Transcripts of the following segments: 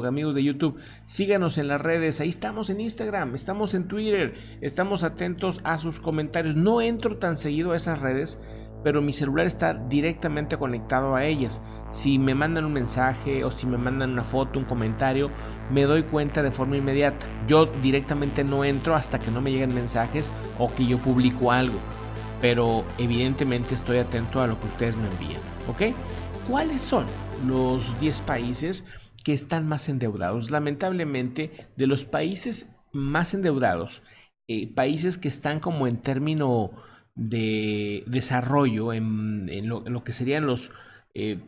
amigos de YouTube, síganos en las redes, ahí estamos en Instagram, estamos en Twitter, estamos atentos a sus comentarios. No entro tan seguido a esas redes, pero mi celular está directamente conectado a ellas. Si me mandan un mensaje o si me mandan una foto, un comentario, me doy cuenta de forma inmediata. Yo directamente no entro hasta que no me lleguen mensajes o que yo publico algo, pero evidentemente estoy atento a lo que ustedes me envían, ¿ok? ¿Cuáles son los 10 países que están más endeudados? Lamentablemente, de los países más endeudados, países que están como en término de desarrollo, en lo que serían los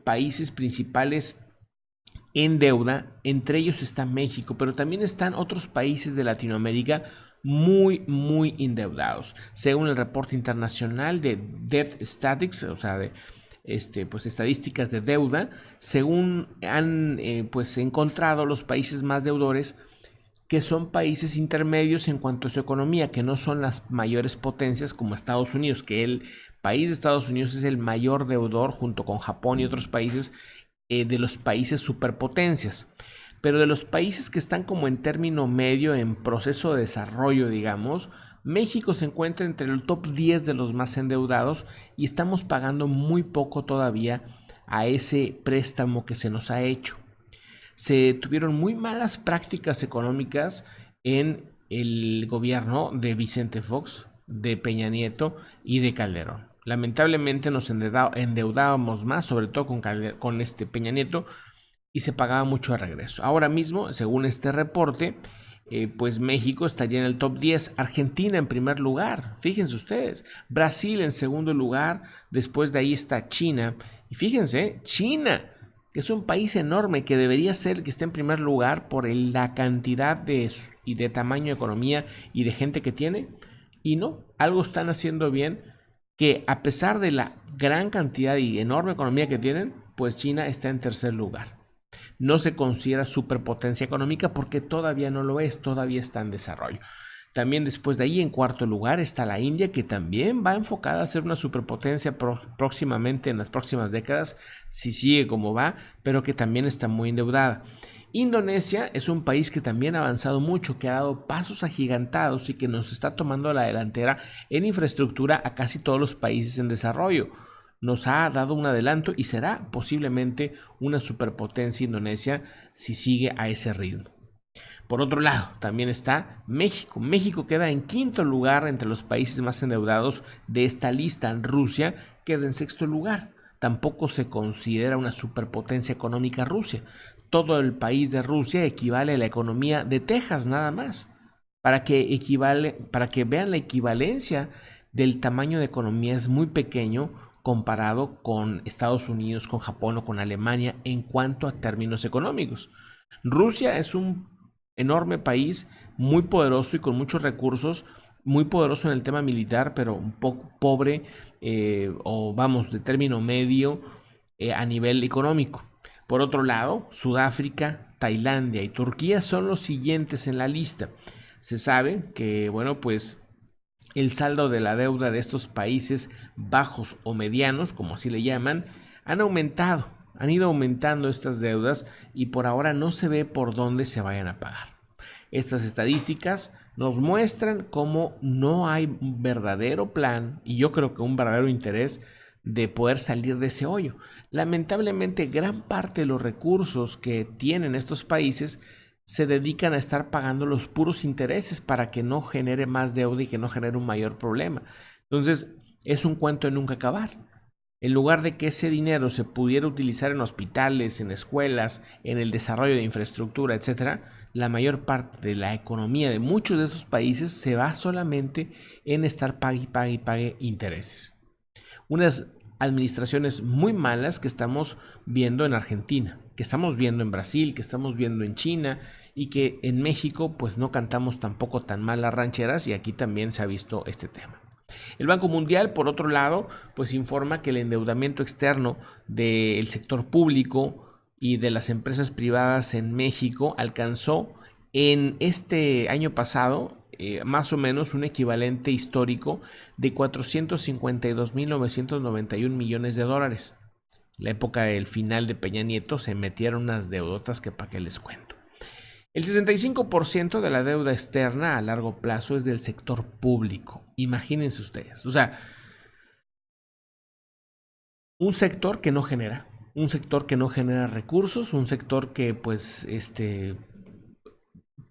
países principales en deuda, entre ellos está México, pero también están otros países de Latinoamérica muy endeudados. Según el reporte internacional de Debt Statistics, o sea, de pues estadísticas de deuda, según han pues encontrado los países más deudores, que son países intermedios en cuanto a su economía, que no son las mayores potencias como Estados Unidos, que el país de Estados Unidos es el mayor deudor junto con Japón y otros países de los países superpotencias. Pero de los países que están como en término medio, en proceso de desarrollo, digamos, México se encuentra entre el top 10 de los más endeudados y estamos pagando muy poco todavía a ese préstamo que se nos ha hecho. Se tuvieron muy malas prácticas económicas en el gobierno de Vicente Fox, de Peña Nieto y de Calderón. Lamentablemente nos endeudábamos más, sobre todo con Peña Nieto, y se pagaba mucho de regreso. Ahora mismo, según este reporte, pues México estaría en el top 10, Argentina en primer lugar, fíjense ustedes, Brasil en segundo lugar, después de ahí está China, y fíjense, China, que es un país enorme que debería ser que esté en primer lugar por la cantidad y de tamaño de economía y de gente que tiene, y no, algo están haciendo bien, que a pesar de la gran cantidad y enorme economía que tienen, pues China está en tercer lugar. No se considera superpotencia económica porque todavía no lo es, todavía está en desarrollo. También después de ahí, en cuarto lugar, está la India, que también va enfocada a ser una superpotencia próximamente, en las próximas décadas, si sigue como va, pero que también está muy endeudada. Indonesia es un país que también ha avanzado mucho, que ha dado pasos agigantados y que nos está tomando la delantera en infraestructura a casi todos los países en desarrollo. Nos ha dado un adelanto y será posiblemente una superpotencia Indonesia si sigue a ese ritmo. Por otro lado, también está México. México queda en quinto lugar entre los países más endeudados de esta lista. Rusia queda en sexto lugar. Tampoco se considera una superpotencia económica Rusia. Todo el país de Rusia equivale a la economía de Texas nada más. Para que vean la equivalencia del tamaño de economía, es muy pequeño comparado con Estados Unidos, con Japón o con Alemania en cuanto a términos económicos. Rusia es un enorme país, muy poderoso y con muchos recursos, muy poderoso en el tema militar, pero un poco pobre o vamos, de término medio a nivel económico. Por otro lado, Sudáfrica, Tailandia y Turquía son los siguientes en la lista. Se sabe que, bueno, pues el saldo de la deuda de estos países bajos o medianos, como así le llaman, han ido aumentando estas deudas y por ahora no se ve por dónde se vayan a pagar. Estas estadísticas nos muestran cómo no hay un verdadero plan y yo creo que un verdadero interés de poder salir de ese hoyo. Lamentablemente, gran parte de los recursos que tienen estos países se dedican a estar pagando los puros intereses para que no genere más deuda y que no genere un mayor problema. Entonces, es un cuento de nunca acabar. En lugar de que ese dinero se pudiera utilizar en hospitales, en escuelas, en el desarrollo de infraestructura, etcétera, la mayor parte de la economía de muchos de esos países se va solamente en estar pague intereses. Unas administraciones muy malas que estamos viendo en Argentina, que estamos viendo en Brasil, que estamos viendo en China y que en México pues no cantamos tampoco tan mal las rancheras y aquí también se ha visto este tema. El Banco Mundial, por otro lado, pues informa que el endeudamiento externo del sector público y de las empresas privadas en México alcanzó en este año pasado más o menos un equivalente histórico de 452.991 millones de dólares. La época del final de Peña Nieto se metieron unas deudotas que para qué les cuento. El 65% de la deuda externa a largo plazo es del sector público. Imagínense ustedes. O sea, un sector que no genera, recursos, un sector que pues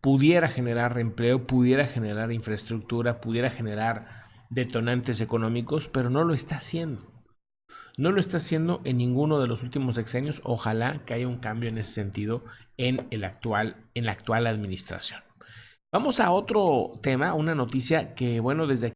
pudiera generar empleo, pudiera generar infraestructura, pudiera generar detonantes económicos, pero no lo está haciendo. No lo está haciendo en ninguno de los últimos sexenios. Ojalá que haya un cambio en ese sentido en la actual administración. Vamos a otro tema, una noticia que, bueno, desde